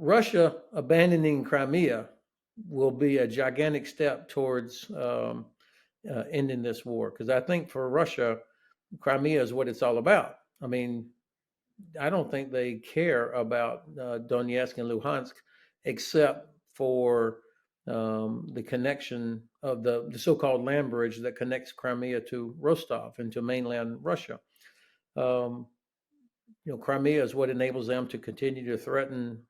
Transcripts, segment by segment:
Russia abandoning Crimea will be a gigantic step towards ending this war. Because I think for Russia, Crimea is what it's all about. I mean, I don't think they care about Donetsk and Luhansk, except for the connection of the so-called land bridge that connects Crimea to Rostov and to mainland Russia. Um, Crimea is what enables them to continue to threaten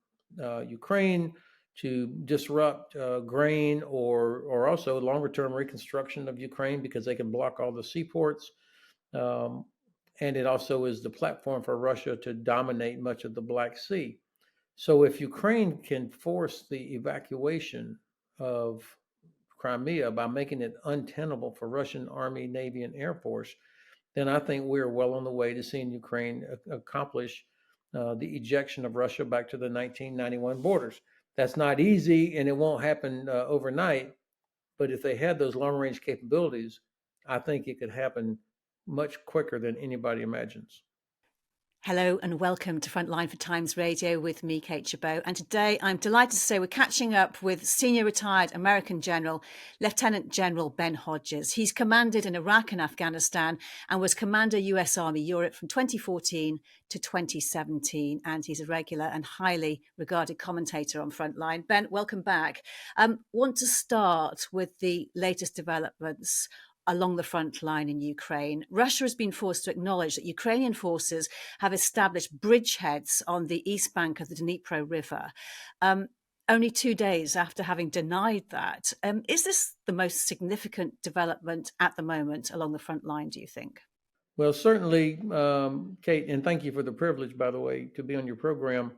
Ukraine, to disrupt grain or also longer-term reconstruction of Ukraine because they can block all the seaports. Um, and it also is the platform for Russia to dominate much of the Black Sea. So if Ukraine can force the evacuation of Crimea by making it untenable for Russian Army, Navy, and Air Force, then I think we're well on the way to seeing Ukraine accomplish the ejection of Russia back to the 1991 borders. That's not easy, and it won't happen overnight. But if they had those long-range capabilities, I think it could happen much quicker than anybody imagines. Hello and welcome to Frontline for Times Radio with me, Kate Chabot. And today I'm delighted to say we're catching up with senior retired American General, Lieutenant General Ben Hodges. He's commanded in Iraq and Afghanistan and was Commander US Army Europe from 2014 to 2017. And he's a regular and highly regarded commentator on Frontline. Ben, welcome back. Want to start with the latest developments along the front line in Ukraine. Russia has been forced to acknowledge that Ukrainian forces have established bridgeheads on the east bank of the Dnipro River, only 2 days after having denied that. Is this the most significant development at the moment along the front line, do you think? Well, certainly, Kate, and thank you for the privilege, by the way, to be on your program.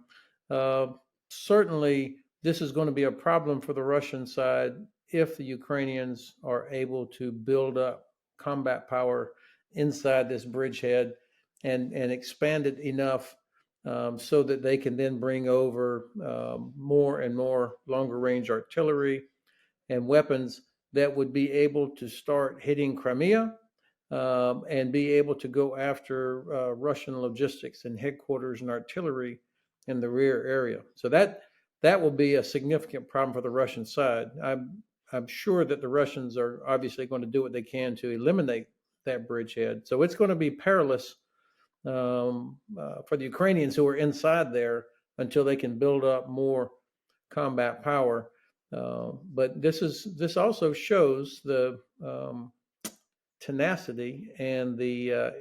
Uh, Certainly, this is going to be a problem for the Russian side if the Ukrainians are able to build up combat power inside this bridgehead and expand it enough so that they can then bring over more and more longer range artillery and weapons that would be able to start hitting Crimea and be able to go after Russian logistics and headquarters and artillery in the rear area. So that will be a significant problem for the Russian side. I'm sure that the Russians are obviously going to do what they can to eliminate that bridgehead. So it's going to be perilous for the Ukrainians who are inside there until they can build up more combat power. But this also shows the tenacity and the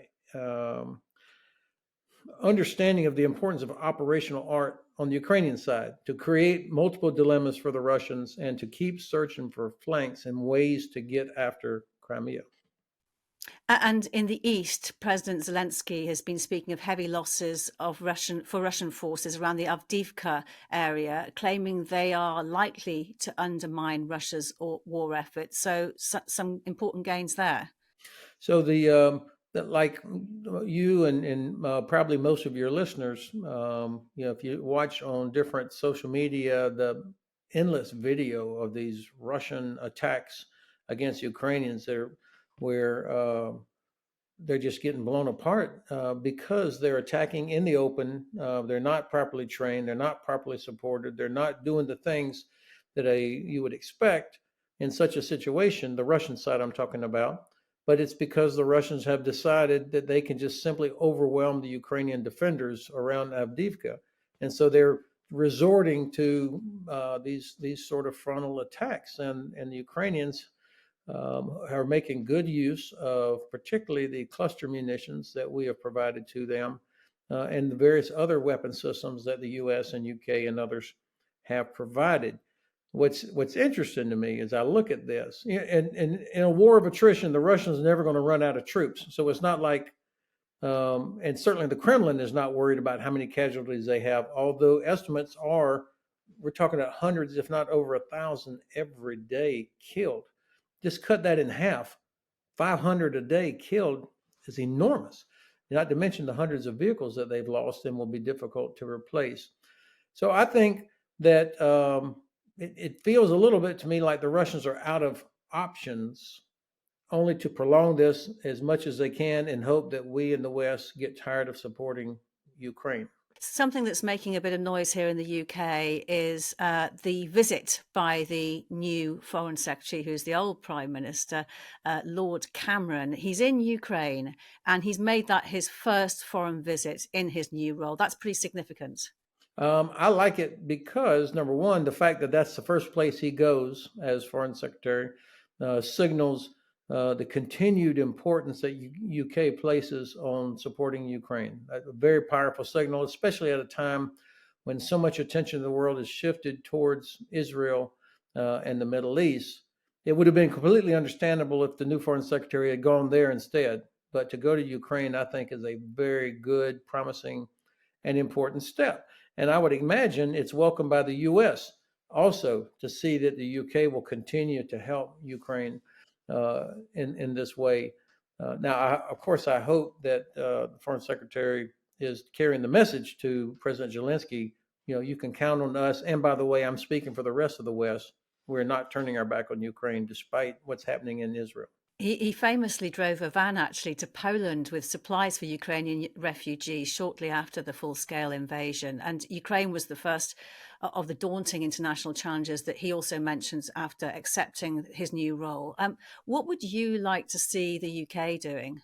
understanding of the importance of operational art on the Ukrainian side to create multiple dilemmas for the Russians and to keep searching for flanks and ways to get after Crimea. And in the east, President Zelensky has been speaking of heavy losses for Russian forces around the Avdiivka area, claiming they are likely to undermine Russia's war efforts. So some important gains there. So like you and probably most of your listeners, if you watch on different social media, the endless video of these Russian attacks against Ukrainians where they're just getting blown apart because they're attacking in the open. They're not properly trained. They're not properly supported. They're not doing the things that you would expect in such a situation, the Russian side I'm talking about. But it's because the Russians have decided that they can just simply overwhelm the Ukrainian defenders around Avdiivka. And so they're resorting to these sort of frontal attacks. And the Ukrainians are making good use of particularly the cluster munitions that we have provided to them and the various other weapon systems that the US and UK and others have provided. What's interesting to me is I look at this, and in a war of attrition, the Russians are never going to run out of troops. So it's not like, and certainly the Kremlin is not worried about how many casualties they have, although estimates are, we're talking about hundreds, if not over 1,000 every day killed. Just cut that in half. 500 a day killed is enormous, not to mention the hundreds of vehicles that they've lost and will be difficult to replace. So I think that it feels a little bit to me like the Russians are out of options, only to prolong this as much as they can and hope that we in the West get tired of supporting Ukraine. Something that's making a bit of noise here in the UK is the visit by the new Foreign Secretary, who's the old Prime Minister, Lord Cameron. He's in Ukraine and he's made that his first foreign visit in his new role. That's pretty significant. I like it because, number one, the fact that that's the first place he goes as foreign secretary signals the continued importance that UK places on supporting Ukraine. A very powerful signal, especially at a time when so much attention in the world is shifted towards Israel and the Middle East. It would have been completely understandable if the new foreign secretary had gone there instead. But to go to Ukraine, I think, is a very good, promising, and important step. And I would imagine it's welcomed by the U.S. also to see that the U.K. will continue to help Ukraine in this way. Of course, I hope that the Foreign Secretary is carrying the message to President Zelensky. You know, you can count on us. And by the way, I'm speaking for the rest of the West. We're not turning our back on Ukraine despite what's happening in Israel. He famously drove a van actually to Poland with supplies for Ukrainian refugees shortly after the full-scale invasion. And Ukraine was the first of the daunting international challenges that he also mentions after accepting his new role. What would you like to see the UK doing?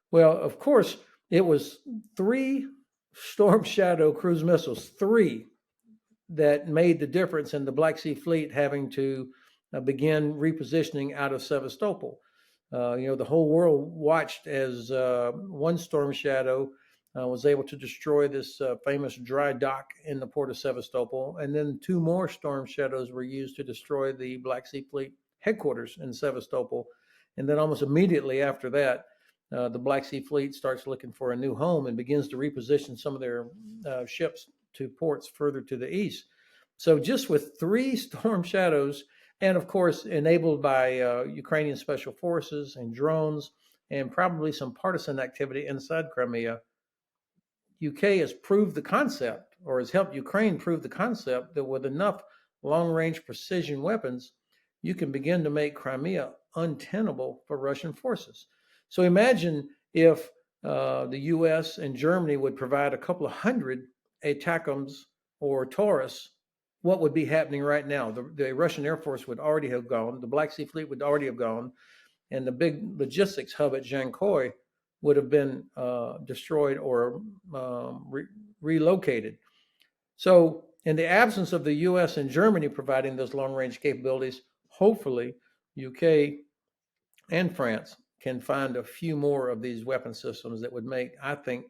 Well, of course, it was 3 Storm Shadow cruise missiles, 3 that made the difference in the Black Sea Fleet having to begin repositioning out of Sevastopol. The whole world watched as one Storm Shadow was able to destroy this famous dry dock in the port of Sevastopol, and then 2 more Storm Shadows were used to destroy the Black Sea Fleet headquarters in Sevastopol. And then almost immediately after that, the Black Sea Fleet starts looking for a new home and begins to reposition some of their ships to ports further to the east. So just with 3 Storm Shadows, and of course enabled by Ukrainian special forces and drones, and probably some partisan activity inside Crimea, UK has proved the concept, or has helped Ukraine prove the concept, that with enough long-range precision weapons, you can begin to make Crimea untenable for Russian forces. So imagine if the US and Germany would provide a couple of hundred ATACMS or Taurus. What would be happening right now? The Russian Air Force would already have gone, the Black Sea Fleet would already have gone, and the big logistics hub at Jankoy would have been destroyed or relocated. So, in the absence of the US and Germany providing those long range capabilities, hopefully UK and France can find a few more of these weapon systems that would make, I think,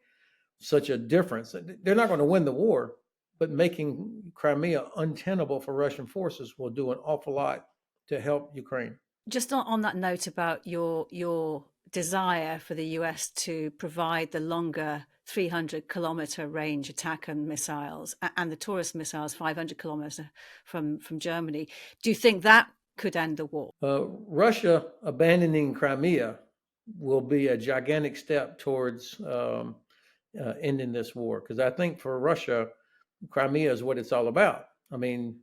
such a difference. They're not going to win the war, but making Crimea untenable for Russian forces will do an awful lot to help Ukraine. Just on that note about your desire for the US to provide the longer 300-kilometer range attack and missiles and the Taurus missiles 500 kilometers from Germany, do you think that could end the war? Russia abandoning Crimea will be a gigantic step towards ending this war, because I think for Russia, Crimea is what it's all about. I mean,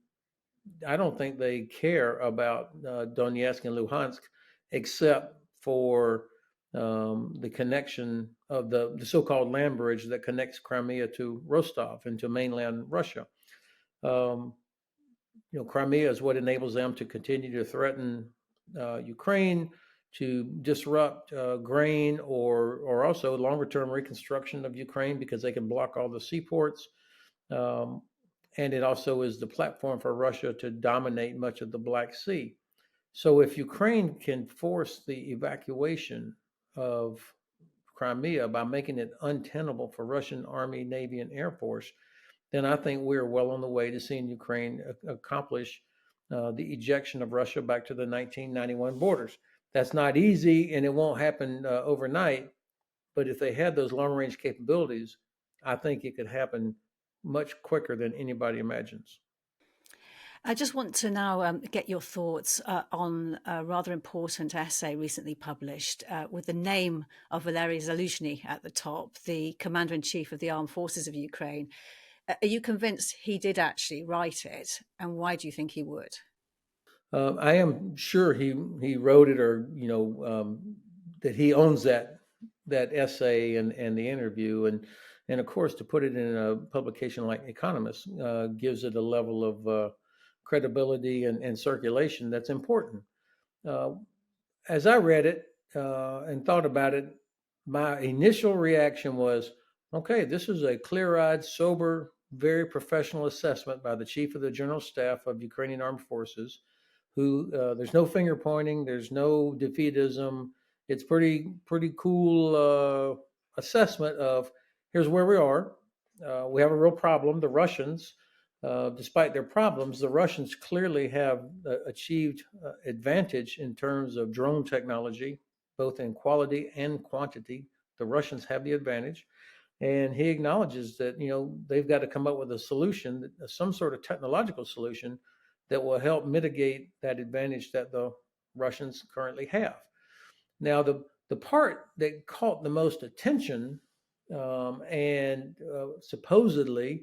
I don't think they care about Donetsk and Luhansk, except for the connection of the so-called land bridge that connects Crimea to Rostov and to mainland Russia. Um, Crimea is what enables them to continue to threaten Ukraine, to disrupt grain or also longer-term reconstruction of Ukraine, because they can block all the seaports. Um, and it also is the platform for Russia to dominate much of the Black Sea. So if Ukraine can force the evacuation of Crimea by making it untenable for Russian Army, Navy, and Air Force, then I think we're well on the way to seeing Ukraine accomplish the ejection of Russia back to the 1991 borders. That's not easy, and it won't happen overnight. But if they had those long range capabilities, I think it could happen much quicker than anybody imagines. I just want to now get your thoughts on a rather important essay recently published with the name of Valery Zaluzhny at the top, the Commander-in-Chief of the Armed Forces of Ukraine. Are you convinced he did actually write it, and why do you think he would? I am sure he wrote it, or that he owns that essay and the interview, and And of course, to put it in a publication like Economist gives it a level of credibility and circulation that's important. Uh, as I read it and thought about it, my initial reaction was, okay, this is a clear-eyed, sober, very professional assessment by the chief of the general staff of Ukrainian armed forces, who there's no finger pointing, there's no defeatism. It's pretty cool assessment of here's where we are. We have a real problem. The Russians, despite their problems, the Russians clearly have achieved advantage in terms of drone technology, both in quality and quantity. The Russians have the advantage. And he acknowledges that, they've got to come up with a solution, some sort of technological solution that will help mitigate that advantage that the Russians currently have. Now, the part that caught the most attention and supposedly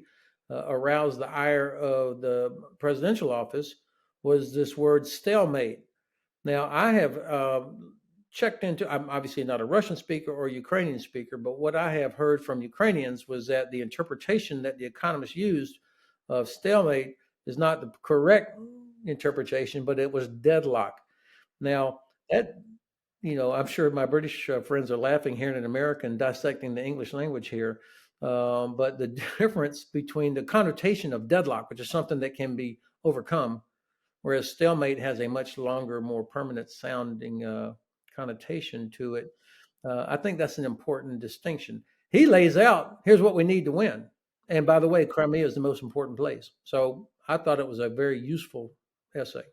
aroused the ire of the presidential office was this word stalemate. Now, I have checked into, I'm obviously not a Russian speaker or Ukrainian speaker, but what I have heard from Ukrainians was that the interpretation that the economists used of stalemate is not the correct interpretation, but it was deadlock. Now, that, I'm sure my British friends are laughing hearing an American dissecting the English language here. But the difference between the connotation of deadlock, which is something that can be overcome, whereas stalemate has a much longer, more permanent sounding connotation to it. I think that's an important distinction. He lays out, here's what we need to win. And by the way, Crimea is the most important place. So I thought it was a very useful essay.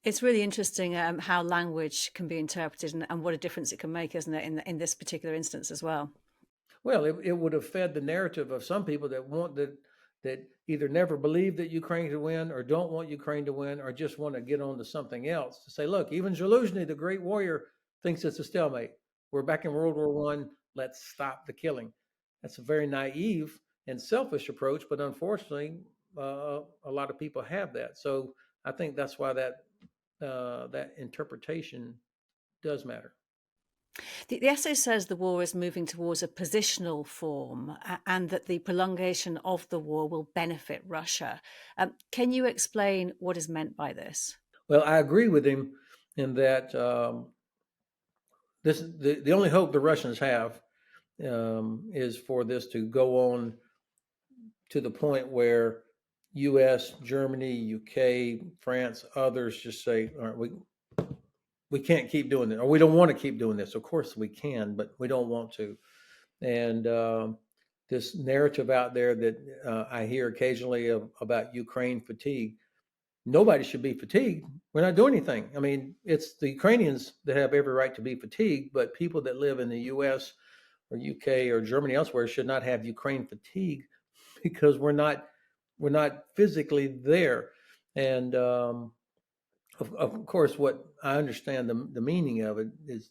It's really interesting how language can be interpreted and what a difference it can make, isn't it, in this particular instance as well? Well, it would have fed the narrative of some people that either never believe that Ukraine could win or don't want Ukraine to win or just want to get on to something else to say, look, even Zelensky, the great warrior, thinks it's a stalemate. We're back in World War One. Let's stop the killing. That's a very naive and selfish approach, but unfortunately, a lot of people have that. So I think that's why that interpretation does matter. The essay says the war is moving towards a positional form and that the prolongation of the war will benefit Russia. Can you explain what is meant by this? Well, I agree with him in that the only hope the Russians have is for this to go on to the point where U.S., Germany, U.K., France, others just say, all right, we can't keep doing this, or we don't want to keep doing this. Of course we can, but we don't want to. And this narrative out there that I hear occasionally about Ukraine fatigue, nobody should be fatigued. We're not doing anything. I mean, it's the Ukrainians that have every right to be fatigued, but people that live in the U.S. or U.K. or Germany elsewhere should not have Ukraine fatigue because we're not physically there. And of course, what I understand the meaning of it is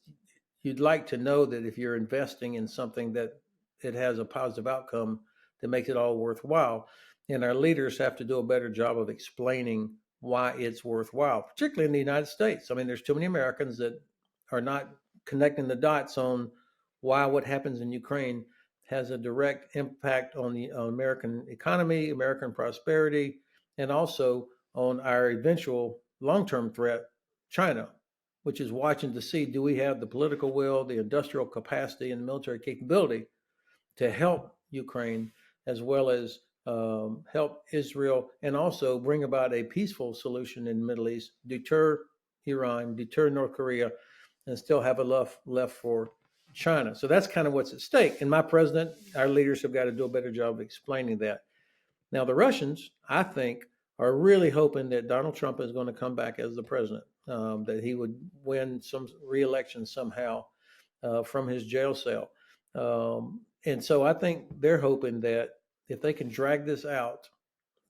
you'd like to know that if you're investing in something that it has a positive outcome that makes it all worthwhile. And our leaders have to do a better job of explaining why it's worthwhile, particularly in the United States. I mean, there's too many Americans that are not connecting the dots on why what happens in Ukraine has a direct impact on the American economy, American prosperity, and also on our eventual long-term threat, China, which is watching to see do we have the political will, the industrial capacity, and the military capability to help Ukraine as well as help Israel and also bring about a peaceful solution in the Middle East, deter Iran, deter North Korea, and still have enough left for China. So that's kind of what's at stake. And my president, our leaders have got to do a better job of explaining that. Now, the Russians, I think, are really hoping that Donald Trump is going to come back as the president, that he would win some re-election somehow from his jail cell. And so I think they're hoping that if they can drag this out,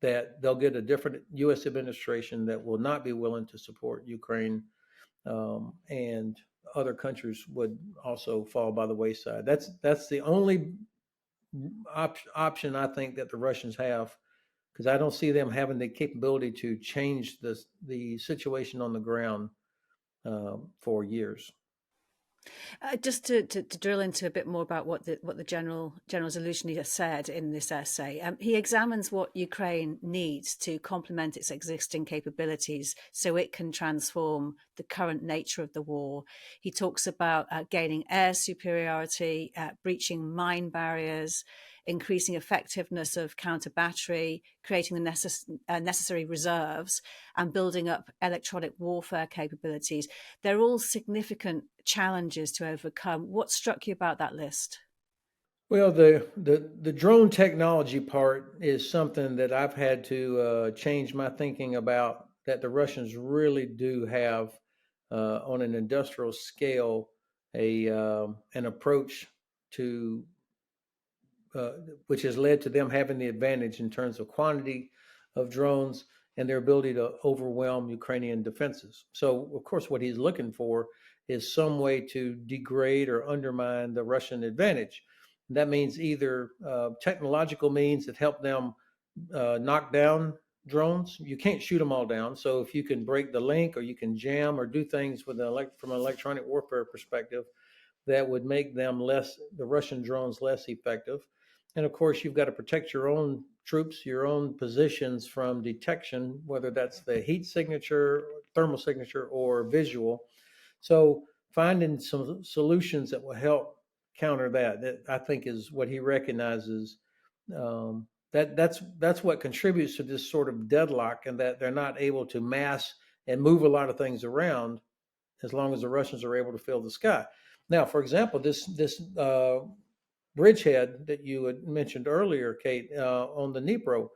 that they'll get a different U.S. administration that will not be willing to support Ukraine, and other countries would also fall by the wayside. That's the only option I think that the Russians have, because I don't see them having the capability to change the situation on the ground for years. Just to drill into a bit more about what the General Zaluzhny has said in this essay, he examines what Ukraine needs to complement its existing capabilities so it can transform the current nature of the war. He talks about gaining air superiority, breaching mine barriers, increasing effectiveness of counter battery, creating the necessary reserves, and building up electronic warfare capabilities. They're all significant challenges to overcome. What struck you about that list? Well, the drone technology part is something that I've had to change my thinking about. That the Russians really do have, on an industrial scale, a an approach to uh, which has led to them having the advantage in terms of quantity of drones and their ability to overwhelm Ukrainian defenses. So, of course, what he's looking for is some way to degrade or undermine the Russian advantage. That means either technological means that help them knock down drones. You can't shoot them all down. So if you can break the link or you can jam or do things with from an electronic warfare perspective, that would make them less, the Russian drones less effective. And of course, you've got to protect your own troops, your own positions from detection, whether that's the heat signature, thermal signature, or visual. So finding some solutions that will help counter that I think is what he recognizes. That's what contributes to this sort of deadlock, and that they're not able to mass and move a lot of things around as long as the Russians are able to fill the sky. Now, for example, this bridgehead that you had mentioned earlier, Kate, on the Dnipro,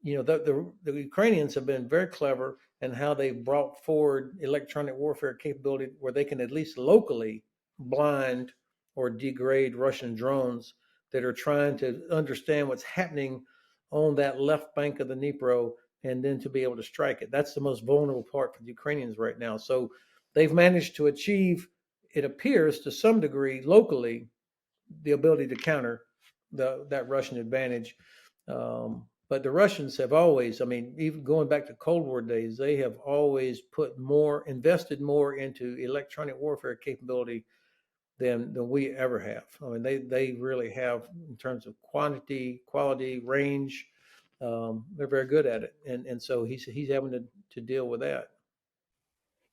the Ukrainians have been very clever in how they've brought forward electronic warfare capability where they can at least locally blind or degrade Russian drones that are trying to understand what's happening on that left bank of the Dnipro and then to be able to strike it. That's the most vulnerable part for the Ukrainians right now. So they've managed to achieve, it appears to some degree locally, the ability to counter that Russian advantage. But the Russians have always, I mean, even going back to Cold War days, they have always invested more into electronic warfare capability than we ever have. I mean, they really have in terms of quantity, quality, range. They're very good at it, and so he's having to deal with that.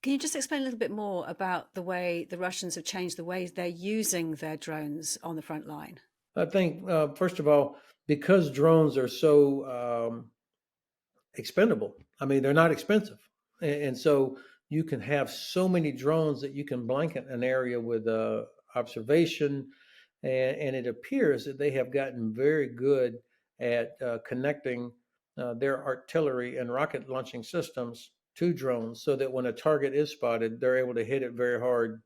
Can you just explain a little bit more about the way the Russians have changed the way they're using their drones on the front line? I think first of all, because drones are so expendable. I mean, they're not expensive, and so you can have so many drones that you can blanket an area with observation, and it appears that they have gotten very good at connecting their artillery and rocket launching systems to drones, so that when a target is spotted, they're able to hit it very hard,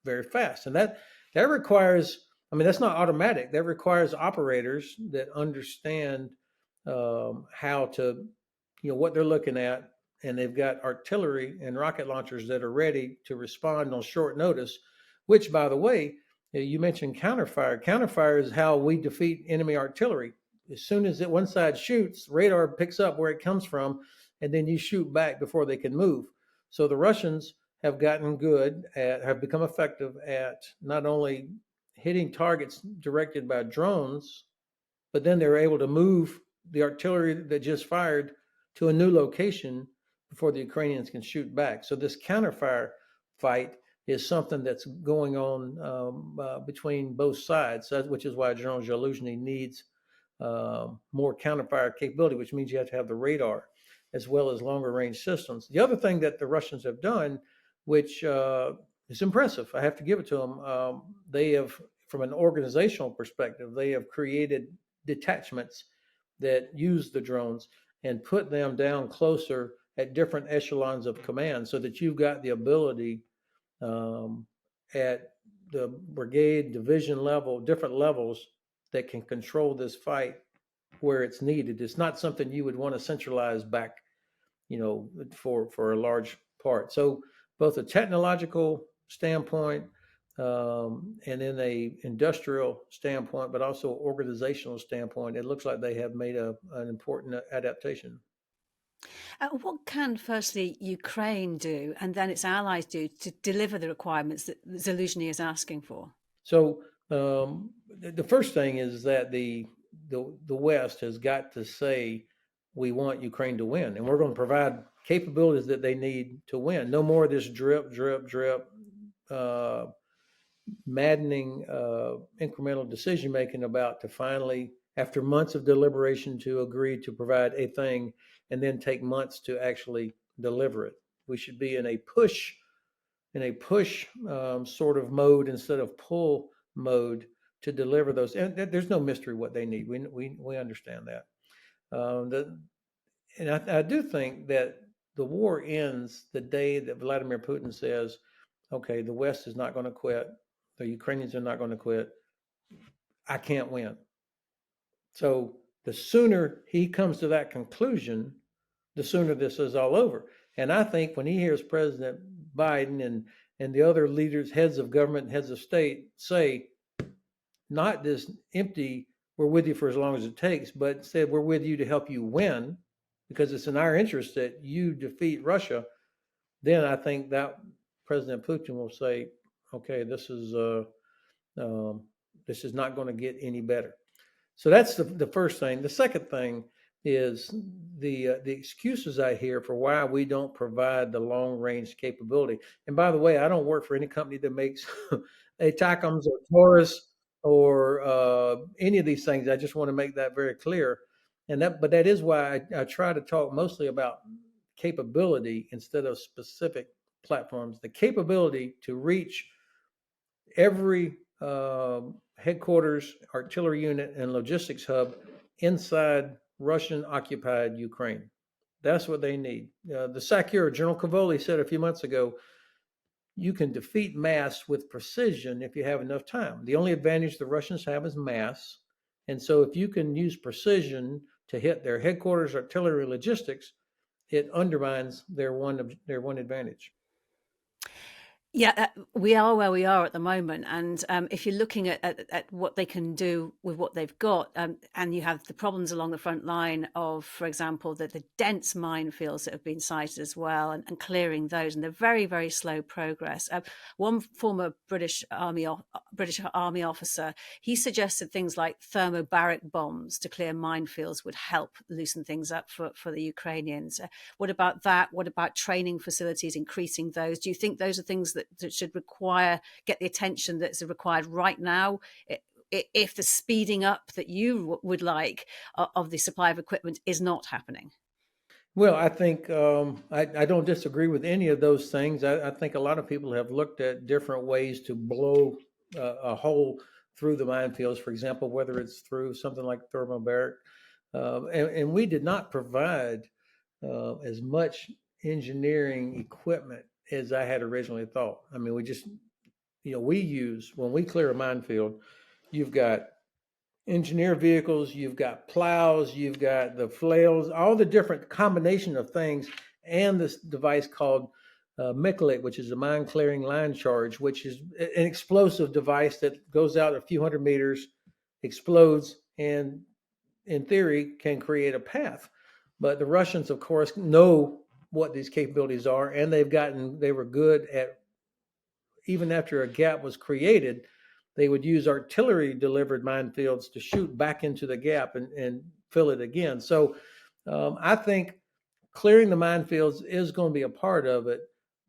very fast, and that requires. I mean, that's not automatic. That requires operators that understand how to, what they're looking at, and they've got artillery and rocket launchers that are ready to respond on short notice. Which, by the way, you mentioned counterfire. Counterfire is how we defeat enemy artillery. As soon as one side shoots, radar picks up where it comes from, and then you shoot back before they can move. So the Russians have become effective at not only hitting targets directed by drones, but then they're able to move the artillery that just fired to a new location before the Ukrainians can shoot back. So this counterfire fight is something that's going on between both sides, which is why General Zaluzhny needs more counterfire capability, which means you have to have the radar as well as longer range systems. The other thing that the Russians have done, which is impressive, I have to give it to them, they have, from an organizational perspective, they have created detachments that use the drones and put them down closer at different echelons of command so that you've got the ability um, at the brigade, division level, different levels that can control this fight where it's needed. It's not something you would want to centralize back, for a large part. So both a technological standpoint and in a industrial standpoint, but also organizational standpoint, it looks like they have made an important adaptation. What can, firstly, Ukraine do and then its allies do to deliver the requirements that Zelensky is asking for? So the first thing is that the West has got to say we want Ukraine to win, and we're going to provide capabilities that they need to win. No more of this drip, drip, drip, uh, maddening incremental decision making about to finally, after months of deliberation, to agree to provide a thing, and then take months to actually deliver it. We should be in a push sort of mode instead of pull mode to deliver those. And there's no mystery what they need. We understand that. The, and I do think that the war ends the day that Vladimir Putin says, "Okay, the West is not going to quit. The Ukrainians are not going to quit. I can't win." So the sooner he comes to that conclusion, the sooner this is all over. And I think when he hears President Biden and the other leaders, heads of government, heads of state say, not this empty, we're with you for as long as it takes, but said, we're with you to help you win because it's in our interest that you defeat Russia, then I think that President Putin will say, okay, um, this is not going to get any better. So that's the first thing. The second thing is the excuses I hear for why we don't provide the long range capability. And by the way, I don't work for any company that makes ATACMS or Taurus or any of these things. I just want to make that very clear. But that is why I try to talk mostly about capability instead of specific platforms. The capability to reach every headquarters, artillery unit, and logistics hub inside Russian occupied Ukraine. That's what they need. The SACEUR, General Cavoli said a few months ago, you can defeat mass with precision if you have enough time. The only advantage the Russians have is mass. And so if you can use precision to hit their headquarters, artillery, logistics, it undermines their one advantage. Yeah, we are where we are at the moment, and if you're looking at what they can do with what they've got, and you have the problems along the front line of, for example, the dense minefields that have been cited as well, and clearing those, and they're very, very slow progress. One former British Army officer, he suggested things like thermobaric bombs to clear minefields would help loosen things up for the Ukrainians. What about that? What about training facilities, increasing those? Do you think those are things that should get the attention that's required right now? If the speeding up that you would like of the supply of equipment is not happening? Well, I think I don't disagree with any of those things. I think a lot of people have looked at different ways to blow a hole through the minefields, for example, whether it's through something like thermobaric. And we did not provide as much engineering equipment as I had originally thought. I mean, we use, when we clear a minefield, you've got engineer vehicles, you've got plows, you've got the flails, all the different combination of things, and this device called Miklik, which is a mine clearing line charge, which is an explosive device that goes out a few hundred meters, explodes, and in theory can create a path. But the Russians, of course, know what these capabilities are, and they were good at, even after a gap was created, they would use artillery delivered minefields to shoot back into the gap and fill it again. So I think clearing the minefields is going to be a part of it,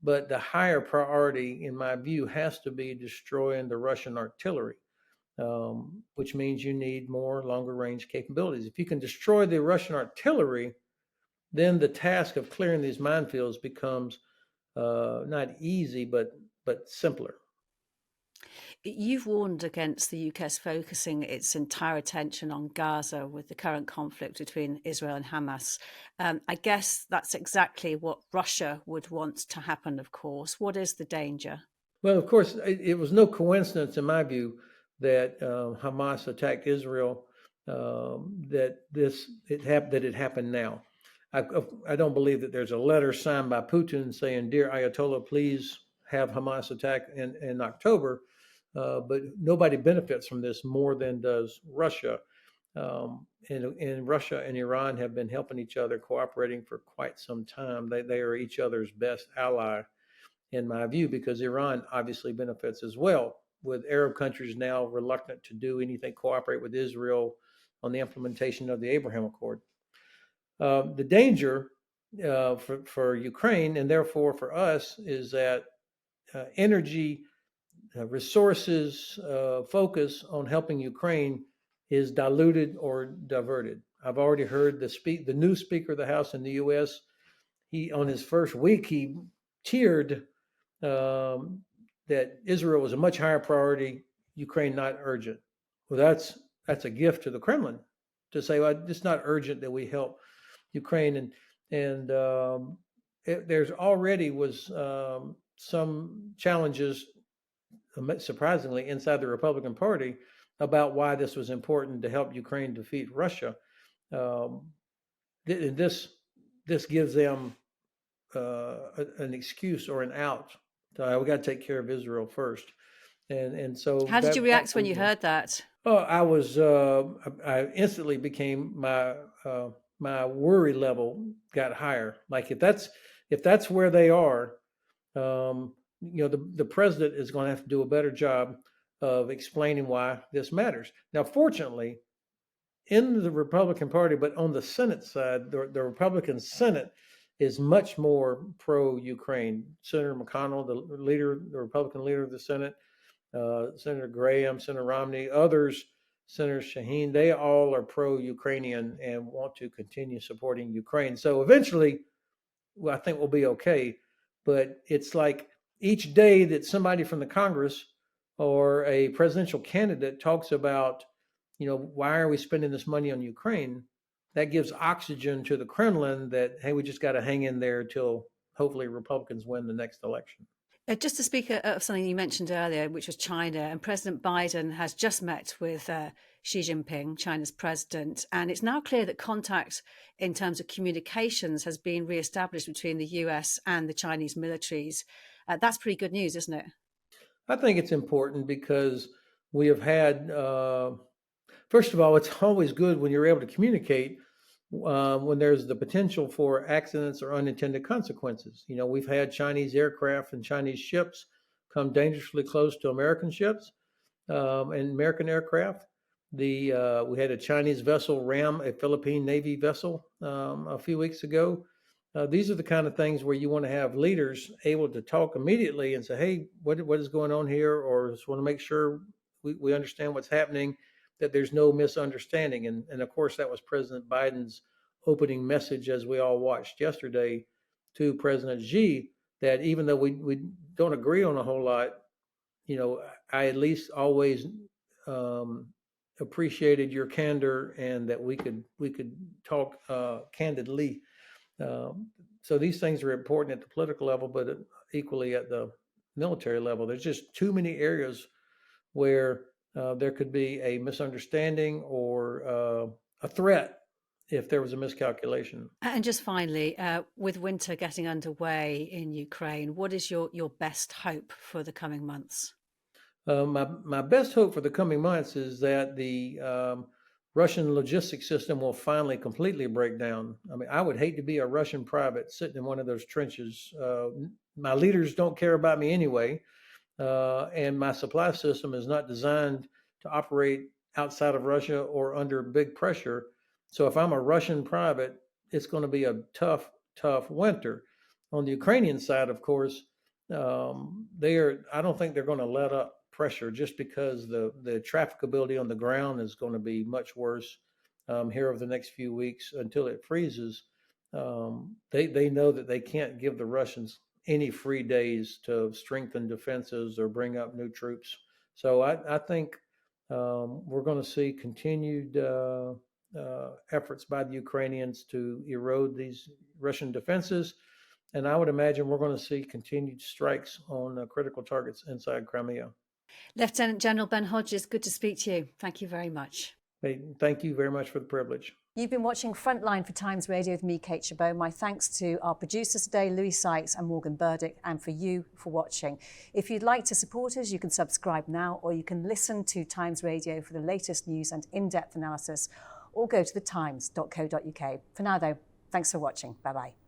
but the higher priority, in my view, has to be destroying the Russian artillery, which means you need more longer range capabilities. If you can destroy the Russian artillery, then the task of clearing these minefields becomes not easy, but simpler. You've warned against the UK's focusing its entire attention on Gaza with the current conflict between Israel and Hamas. I guess that's exactly what Russia would want to happen, of course. What is the danger? Well, of course, it was no coincidence, in my view, that Hamas attacked Israel. That it happened now. I don't believe that there's a letter signed by Putin saying, "Dear Ayatollah, please have Hamas attack in October." But nobody benefits from this more than does Russia. And Russia and Iran have been helping each other, cooperating for quite some time. They are each other's best ally, in my view, because Iran obviously benefits as well, with Arab countries now reluctant to do anything, cooperate with Israel on the implementation of the Abraham Accord. The danger for Ukraine and therefore for us is that energy resources focus on helping Ukraine is diluted or diverted. I've already heard the new Speaker of the House in the U.S. He on his first week he cheered that Israel was a much higher priority, Ukraine not urgent. Well, that's a gift to the Kremlin to say, well, it's not urgent that we help Ukraine, and there's already was some challenges, surprisingly, inside the Republican Party about why this was important to help Ukraine defeat Russia. Um, this gives them an excuse or an out. We got to take care of Israel first, and so How did you that's react when the you heard that? oh, I instantly became my worry level got higher. Like if that's where they are, the president is going to have to do a better job of explaining why this matters. Now, fortunately, in the Republican Party, but on the Senate side, the Republican Senate is much more pro-Ukraine. Senator McConnell, the Republican leader of the Senate, Senator Graham, Senator Romney, others, Senator Shaheen, they all are pro-Ukrainian and want to continue supporting Ukraine. So eventually, well, I think we'll be okay. But it's like each day that somebody from the Congress or a presidential candidate talks about, why are we spending this money on Ukraine? That gives oxygen to the Kremlin that, hey, we just got to hang in there till hopefully Republicans win the next election. Just to speak of something you mentioned earlier, which was China, and President Biden has just met with Xi Jinping, China's president, and it's now clear that contact in terms of communications has been re-established between the US and the Chinese militaries. That's pretty good news, isn't it? I think it's important because we have had, first of all, it's always good when you're able to communicate when there's the potential for accidents or unintended consequences. We've had Chinese aircraft and Chinese ships come dangerously close to American ships and American aircraft. We had a Chinese vessel ram a Philippine Navy vessel a few weeks ago. These are the kind of things where you want to have leaders able to talk immediately and say, "Hey, what is going on here?" Or just want to make sure we understand what's happening, that there's no misunderstanding. And of course, that was President Biden's opening message, as we all watched yesterday, to President Xi. That even though we don't agree on a whole lot, I at least always um, appreciated your candor and that we could talk candidly. So these things are important at the political level, but equally at the military level. There's just too many areas where there could be a misunderstanding or a threat if there was a miscalculation. And just finally, with winter getting underway in Ukraine, what is your best hope for the coming months? My best hope for the coming months is that the Russian logistics system will finally completely break down. I mean, I would hate to be a Russian private sitting in one of those trenches. My leaders don't care about me anyway, and my supply system is not designed to operate outside of Russia or under big pressure. So if I'm a Russian private, it's going to be a tough, tough winter. On the Ukrainian side, of course, I don't think they're going to let up pressure just because the trafficability on the ground is going to be much worse here over the next few weeks until it freezes. They know that they can't give the Russians any free days to strengthen defenses or bring up new troops. So I think we're going to see continued efforts by the Ukrainians to erode these Russian defenses. And I would imagine we're going to see continued strikes on critical targets inside Crimea. Lieutenant General Ben Hodges, good to speak to you. Thank you very much. Hey, thank you very much for the privilege. You've been watching Frontline for Times Radio with me, Kate Chabot. My thanks to our producers today, Louis Sykes and Morgan Burdick, and for you for watching. If you'd like to support us, you can subscribe now, or you can listen to Times Radio for the latest news and in-depth analysis, or go to thetimes.co.uk. For now, though, thanks for watching. Bye-bye.